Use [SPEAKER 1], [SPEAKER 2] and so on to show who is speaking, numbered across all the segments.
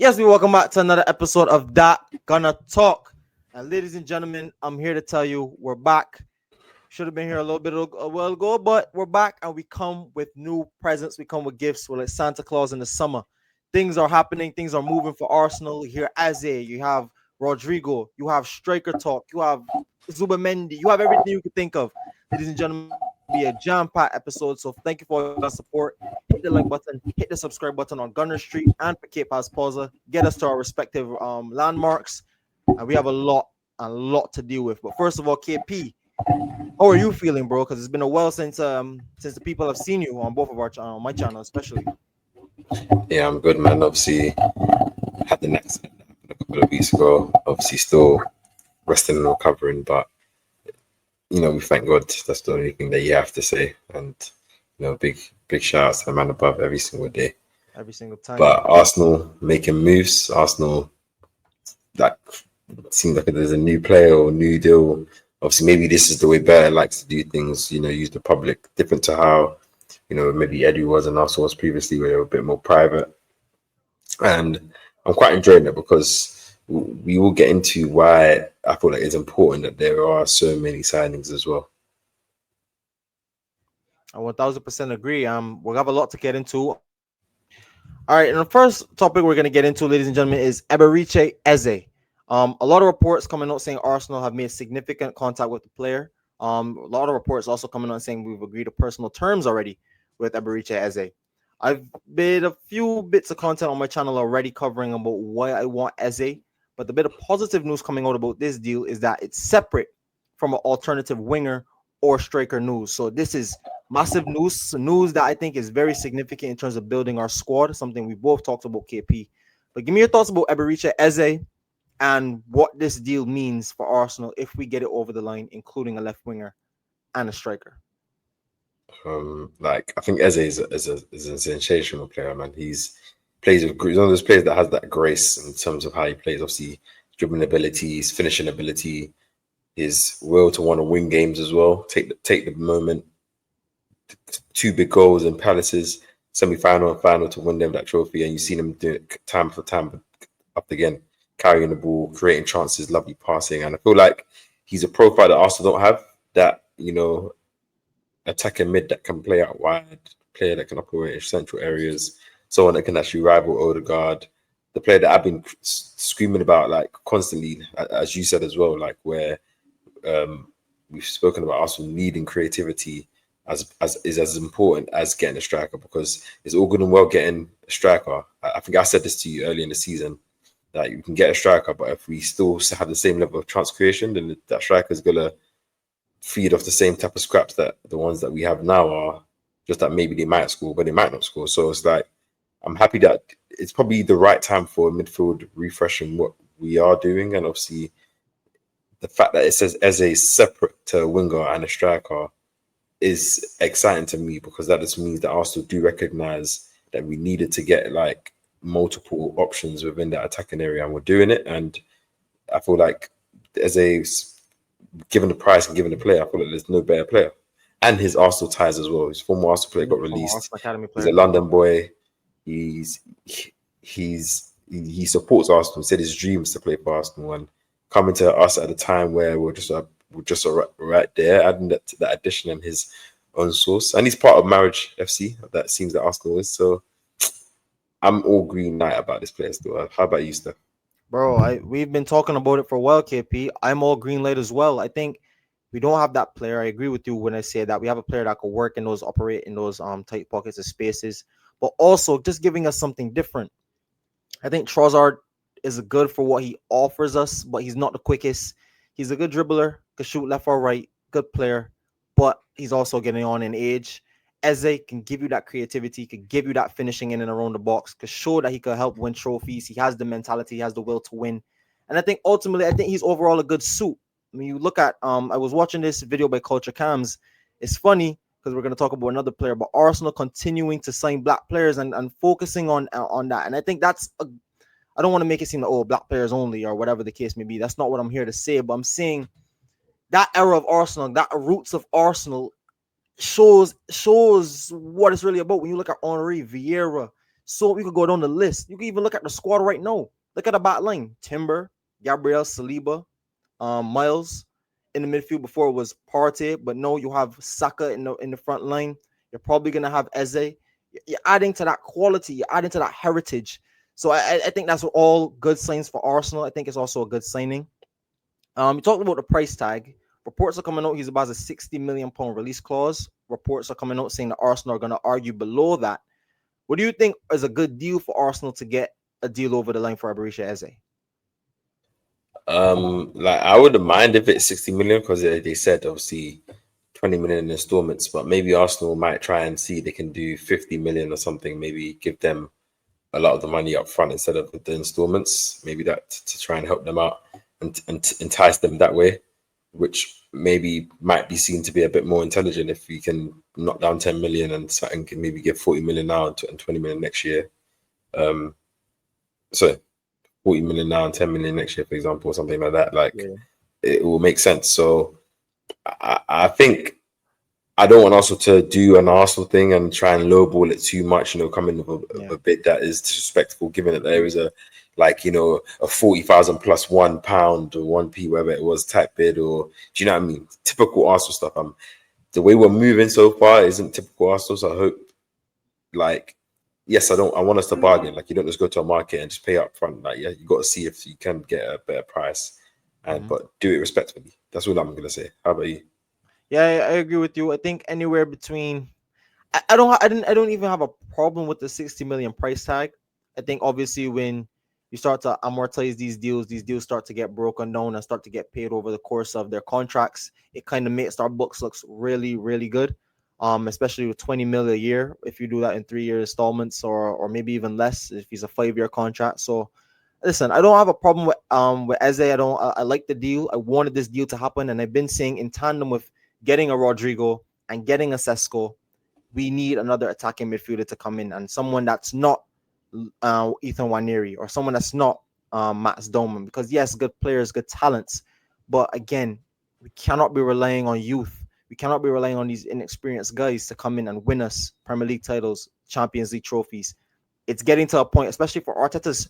[SPEAKER 1] Yes, we welcome back to another episode of That Gonna Talk. And ladies and gentlemen, I'm here to tell you we're back. Should have been here a while ago, but we're back and we come with new presents. We come with gifts. We're like Santa Claus in the summer. Things are happening. Things are moving for Arsenal. You hear Eze, you have Rodrigo, you have Striker Talk, you have Zubamendi, you have everything you could think of. Ladies and gentlemen, it's going to be a jam-packed episode. So thank you for your support. Hit the like button, hit the subscribe button on Gunner Street and for Cape House Pausa. Get us to our respective landmarks. And we have a lot to deal with. But first of all, KP, how are you feeling, bro? Because it's been a while since the people have seen you on both of our my channel, especially.
[SPEAKER 2] Yeah, I'm good, man. Obviously, had the accident a couple of weeks ago. Obviously, still resting and recovering, but we thank God. That's the only thing that you have to say. And big shout out to the man above every single day.
[SPEAKER 1] Every single time.
[SPEAKER 2] But Arsenal making moves. Arsenal, that seems like there's a new player or new deal. Obviously, maybe this is the way Bear likes to do things. Use the public, different to how maybe Eddie was and Arsenal was previously, where they were a bit more private. And I'm quite enjoying it because we will get into why I feel like it's important that there are so many signings as well.
[SPEAKER 1] I 1000% agree. We'll have a lot to get into. All right, and the first topic we're going to get into, ladies and gentlemen, is Eberechi Eze. A lot of reports coming out saying Arsenal have made significant contact with the player. A lot of reports also coming out saying we've agreed to personal terms already with Eberechi Eze. I've made a few bits of content on my channel already covering about why I want Eze, but the bit of positive news coming out about this deal is that it's separate from an alternative winger or striker news. So this is massive news that I think is very significant in terms of building our squad, something we both talked about, KP. But give me your thoughts about Eberechi Eze and what this deal means for Arsenal if we get it over the line, including a left winger and a striker.
[SPEAKER 2] I think Eze is a sensational player, man. He's one of those players that has that grace in terms of how he plays. Obviously, dribbling ability, his finishing ability, his will to want to win games as well. Take the moment. 2 big goals in Palace's semi-final and final to win them that trophy, and you've seen him do it time for time, but up again, carrying the ball, creating chances, lovely passing, and I feel like he's a profile that Arsenal don't have. That attacking mid that can play out wide, player that can operate in central areas, someone that can actually rival Odegaard. The player that I've been screaming about like constantly, as you said as well, like where we've spoken about Arsenal needing creativity is as important as getting a striker, because it's all good and well getting a striker. I think I said this to you early in the season, that you can get a striker, but if we still have the same level of chance creation, then that striker is gonna feed off the same type of scraps that the ones that we have now are. Just that maybe they might score, but they might not score. So it's like I'm happy that it's probably the right time for midfield refreshing what we are doing, and obviously the fact that it says as a separate to a winger and a striker is exciting to me, because that just means that Arsenal do recognise that we needed to get like multiple options within that attacking area, and we're doing it. And I feel like given the price and given the player, I feel like there's no better player. And his Arsenal ties as well. His former Arsenal player got released. He's a London boy. He supports Arsenal. He said his dream is to play for Arsenal, and coming to us at a time where we're just right there, adding that addition and his own source. And he's part of Marriage FC. That seems that Arsenal is. So I'm all green light about this player still. How about you, Steph?
[SPEAKER 1] Bro, we've been talking about it for a while, KP. I'm all green light as well. I think we don't have that player. I agree with you when I say that we have a player that could work in those, operate in those tight pockets of spaces, but also just giving us something different. I think Trossard is good for what he offers us, but he's not the quickest. He's a good dribbler, could shoot left or right, good player, but he's also getting on in age. Eze can give you that creativity, could give you that finishing in and around the box, could show that he could help win trophies. He has the mentality, he has the will to win. And I think ultimately, I think he's overall a good suit. I mean, you look at, I was watching this video by Culture Cams. It's funny because we're going to talk about another player, but Arsenal continuing to sign black players and focusing on that. And I think that's I don't want to make it seem like, black players only or whatever the case may be. That's not what I'm here to say, but I'm saying that era of Arsenal, that roots of Arsenal shows what it's really about. When you look at Henry, Vieira, So we could go down the list. You can even look at the squad right now. Look at the back line: Timber, Gabriel, Saliba, Miles in the midfield. Before it was Partey, but no, you have Saka in the front line. You're probably gonna have Eze. You're adding to that quality. You're adding to that heritage. So I think that's all good signs for Arsenal. I think it's also a good signing. You talked about the price tag. Reports are coming out. He's about a £60 million release clause. Reports are coming out saying that Arsenal are going to argue below that. What do you think is a good deal for Arsenal to get a deal over the line for Eberechi Eze?
[SPEAKER 2] Like I wouldn't mind if it's 60 million because they said obviously 20 million in installments, but maybe Arsenal might try and see they can do 50 million or something. Maybe give them a lot of the money up front instead of the installments. Maybe that to try and help them out and entice them that way, which maybe might be seen to be a bit more intelligent if you can knock down 10 million and can maybe give 40 million now and 20 million next year. So 40 million now and 10 million next year, for example, or something like that. Like it will make sense. So I think I don't want Arsenal to do an Arsenal thing and try and lowball it too much, come in with a bid that is disrespectful, given that there is a 40,000 plus £1 or 1p, whatever it was, type bid, or do you know what I mean? Typical Arsenal stuff. The way we're moving so far isn't typical Arsenal. So I hope, yes, I want us to bargain. Like, you don't just go to a market and just pay up front. Like, yeah, you got to see if you can get a better price, but do it respectfully. That's all I'm gonna say. How about you?
[SPEAKER 1] Yeah, I agree with you. I think anywhere between, I don't even have a problem with the 60 million price tag. I think obviously when you start to amortize these deals start to get broken down and start to get paid over the course of their contracts. It kind of makes our books looks really, really good. Especially with 20 mil a year, if you do that in 3 year installments or maybe even less if he's a 5 year contract. So listen, I don't have a problem with Eze. I like the deal. I wanted this deal to happen, and I've been saying in tandem with getting a Rodrigo and getting a Sesko, we need another attacking midfielder to come in and someone that's not Ethan Waneri or someone that's not Max Doman. Because yes, good players, good talents, but again, we cannot be relying on youth. We cannot be relying on these inexperienced guys to come in and win us Premier League titles, Champions League trophies. It's getting to a point, especially for Arteta's,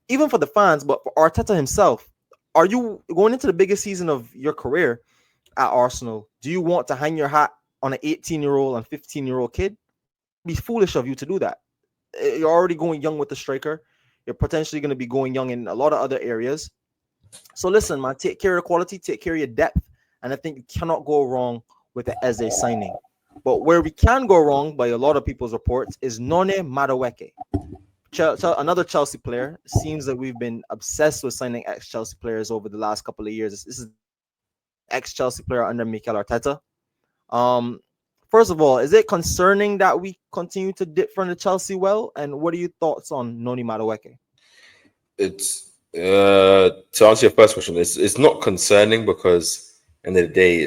[SPEAKER 1] even for the fans, but for Arteta himself. Are you going into the biggest season of your career at Arsenal? Do you want to hang your hat on an 18-year-old and 15-year-old kid? It'd be foolish of you to do that. You're already going young with the striker. You're potentially going to be going young in a lot of other areas. So listen, man, take care of quality, take care of your depth, and I think you cannot go wrong with the Eze signing. But where we can go wrong, by a lot of people's reports, is Noni Madueke. Another Chelsea player. Seems that we've been obsessed with signing ex-Chelsea players over the last couple of years. This is ex-Chelsea player under Mikel Arteta. First of all, is it concerning that we continue to dip from the Chelsea well? And what are your thoughts on Noni Madueke?
[SPEAKER 2] It's to answer your first question, it's not concerning because end of the day,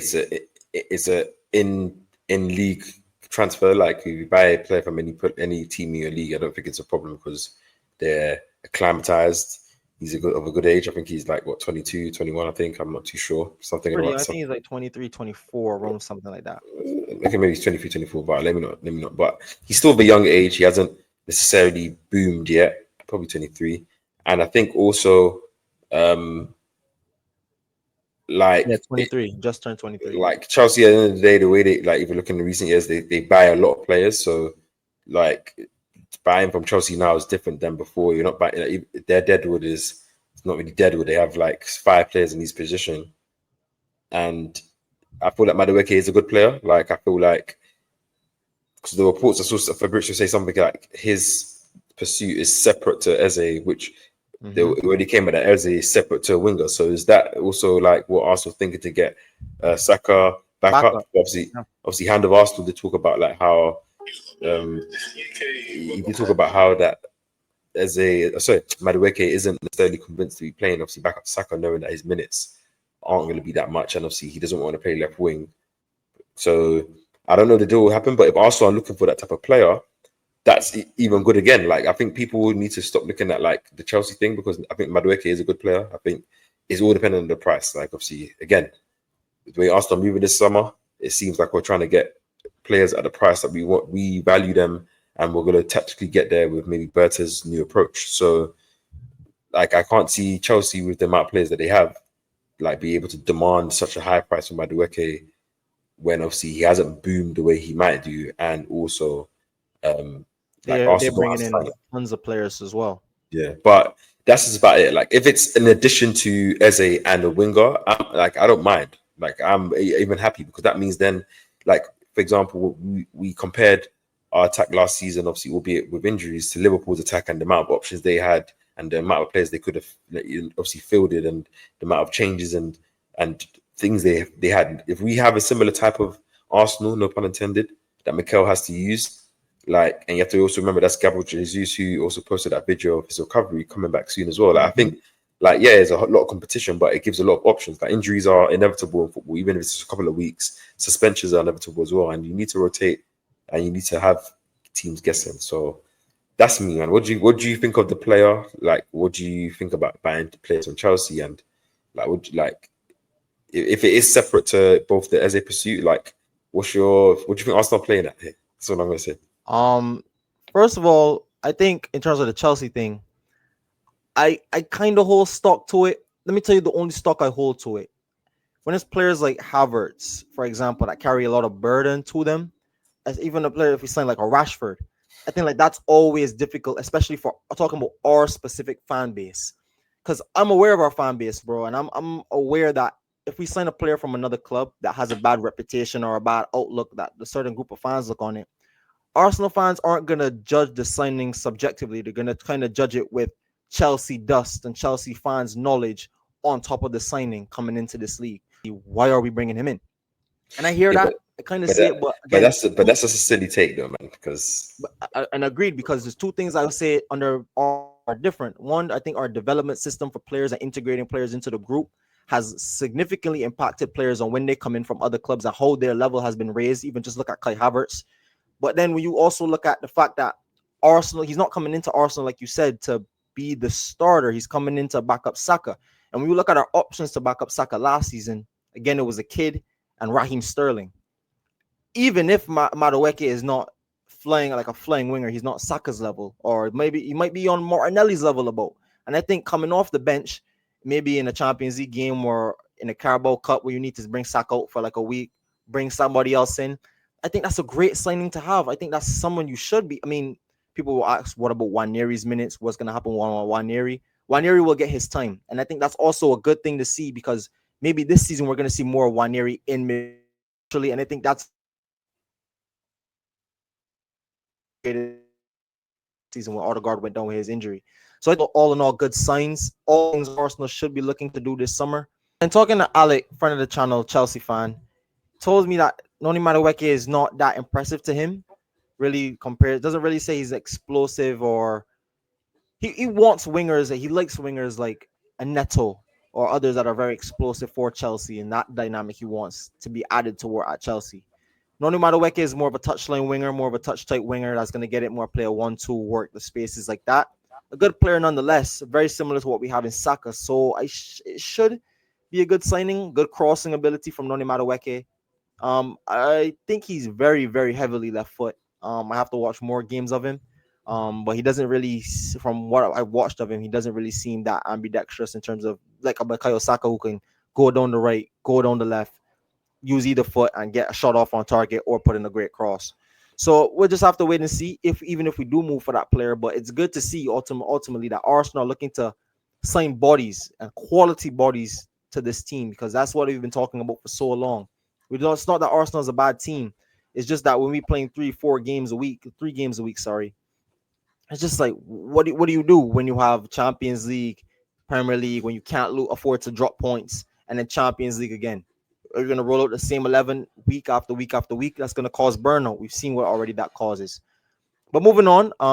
[SPEAKER 2] it's a in league transfer. Like if you buy a player from any team in your league, I don't think it's a problem because they're acclimatized. He's of a good age. I think he's like 22, 21. I think I'm not too sure. Something
[SPEAKER 1] Pretty,
[SPEAKER 2] about.
[SPEAKER 1] I think he's like 23, 24, around something like that.
[SPEAKER 2] Okay, maybe he's 23, 24, but let me not. But he's still of a young age. He hasn't necessarily boomed yet. Probably 23. And I think also,
[SPEAKER 1] Yeah, 23, just turned 23.
[SPEAKER 2] like Chelsea at the end of the day, the way they if you look in the recent years, they buy a lot of players. So like buying from Chelsea now is different than before. You're not buying their deadwood is it's not really deadwood. They have like 5 players in each position, and I feel like Madueke is a good player. Like I feel like because the reports I saw Fabrizio say something like his pursuit is separate to Eze, which they already came at that Eze is separate to a winger. So is that also like what Arsenal thinking to get Saka back up? Obviously, hand of Arsenal they talk about like how you can talk about how that Madueke isn't necessarily convinced to be playing. Obviously, back up Saka, knowing that his minutes aren't going to be that much, and obviously he doesn't want to play left wing. So I don't know if the deal will happen, but if Arsenal are looking for that type of player, that's even good again. Like I think people will need to stop looking at like the Chelsea thing because I think Madueke is a good player. I think it's all dependent on the price. Like obviously, again, the way Arsenal are moving this summer, it seems like we're trying to get players at the price that we want. We value them and we're going to tactically get there with maybe Berta's new approach. So, like, I can't see Chelsea with the amount of players that they have, like, be able to demand such a high price from Madueke when obviously he hasn't boomed the way he might do, and also, like,
[SPEAKER 1] They're
[SPEAKER 2] Arsenal don't have
[SPEAKER 1] bringing in
[SPEAKER 2] Salah.
[SPEAKER 1] tons of players as well.
[SPEAKER 2] Yeah, but that's just about it. Like, if it's in addition to Eze and a winger, I don't mind. Like, I'm even happy because that means then, like, for example, we compared our attack last season, obviously, albeit with injuries, to Liverpool's attack and the amount of options they had and the amount of players they could have, like, obviously fielded, and the amount of changes and things they had. If we have a similar type of Arsenal, no pun intended, that Mikel has to use, like, and you have to also remember that's Gabriel Jesus who also posted that video of his recovery coming back soon as well. Like, I
[SPEAKER 1] Mhm.
[SPEAKER 2] think, like, yeah, there's a lot of competition, but it gives a lot of options. Like, injuries are inevitable in football, even if it's a couple of weeks. Suspensions are inevitable as well, and you need to rotate, and you need to have teams guessing. So that's me, man. What do you think of the player? Like, what do you think about buying players from Chelsea? And, like, would you like, if it is separate to both the Eze pursuit, like, what do you think Arsenal are playing at here? That's what I'm gonna say.
[SPEAKER 1] Um, First of all, I think in terms of the Chelsea thing, I kind of hold stock to it. Let me tell you the only stock I hold to it. When it's players like Havertz, for example, that carry a lot of burden to them, as even a player if we sign like a Rashford, I think like that's always difficult, especially for talking about our specific fan base. Because I'm aware of our fan base, bro, and I'm aware that if we sign a player from another club that has a bad reputation or a bad outlook that the certain group of fans look on it, Arsenal fans aren't gonna judge the signing subjectively. They're gonna kind of judge it with Chelsea dust and Chelsea fans' knowledge on top of the signing coming into this league. Why are we bringing him in? And I hear
[SPEAKER 2] Yeah,
[SPEAKER 1] that, I kind of
[SPEAKER 2] but
[SPEAKER 1] see
[SPEAKER 2] that,
[SPEAKER 1] it, but
[SPEAKER 2] but
[SPEAKER 1] again,
[SPEAKER 2] that's just a silly take though, man. Because
[SPEAKER 1] and agreed because there's two things I would say under are different. One, I think our development system for players and integrating players into the group has significantly impacted players on when they come in from other clubs and how their level has been raised. Even just look at Kai Havertz. But then when you also look at the fact that Arsenal, he's not coming into Arsenal, like you said, to be the starter. He's coming in to back up Saka. And when you look at our options to back up Saka last season, again, it was a kid and Raheem Sterling. Even if Madueke is not flying like a flying winger, he's not Saka's level, or maybe he might be on Martinelli's level about. And I think coming off the bench, maybe in a Champions League game or in a Carabao Cup where you need to bring Saka out for like a week, bring somebody else in. I think that's a great signing to have. I think that's someone you should be. I mean, people will ask, what about Waneri's minutes? What's going to happen with Waneri? Waneri will get his time. And I think that's also a good thing to see because maybe this season we're going to see more Waneri in mid. And I think that's season when Odegaard went down with his injury. So I think all in all, good signs. All things Arsenal should be looking to do this summer. And talking to Alec, friend of the channel, Chelsea fan, told me that Noni Madueke is not that impressive to him. Really compared, doesn't really say he's explosive or he wants wingers. He likes wingers like a Neto or others that are very explosive for Chelsea, and that dynamic he wants to be added to at Chelsea. Noni Madueke is more of a touchline winger, more of a touch type winger that's going to get it more, play a 1-2, work the spaces like that. A good player nonetheless, very similar to what we have in Saka. So it should be a good signing, good crossing ability from Noni Madueke. I think he's very, very heavily left foot. I have to watch more games of him. But he doesn't really, from what I watched of him, he doesn't really seem that ambidextrous in terms of like a Bukayo Saka who can go down the right, go down the left, use either foot and get a shot off on target or put in a great cross. So we'll just have to wait and see if even if we do move for that player. But it's good to see ultimately that Arsenal are looking to sign bodies and quality bodies to this team because that's what we've been talking about for so long. We don't. It's not that Arsenal is a bad team. It's just that when we playing 3 games a week, 3 games a week, sorry, it's just like what do you do when you have Champions League, Premier League, when you can't afford to drop points, and then Champions League again? Are you gonna roll out the same 11 week after week after week? That's gonna cause burnout. We've seen what already that causes. But moving on,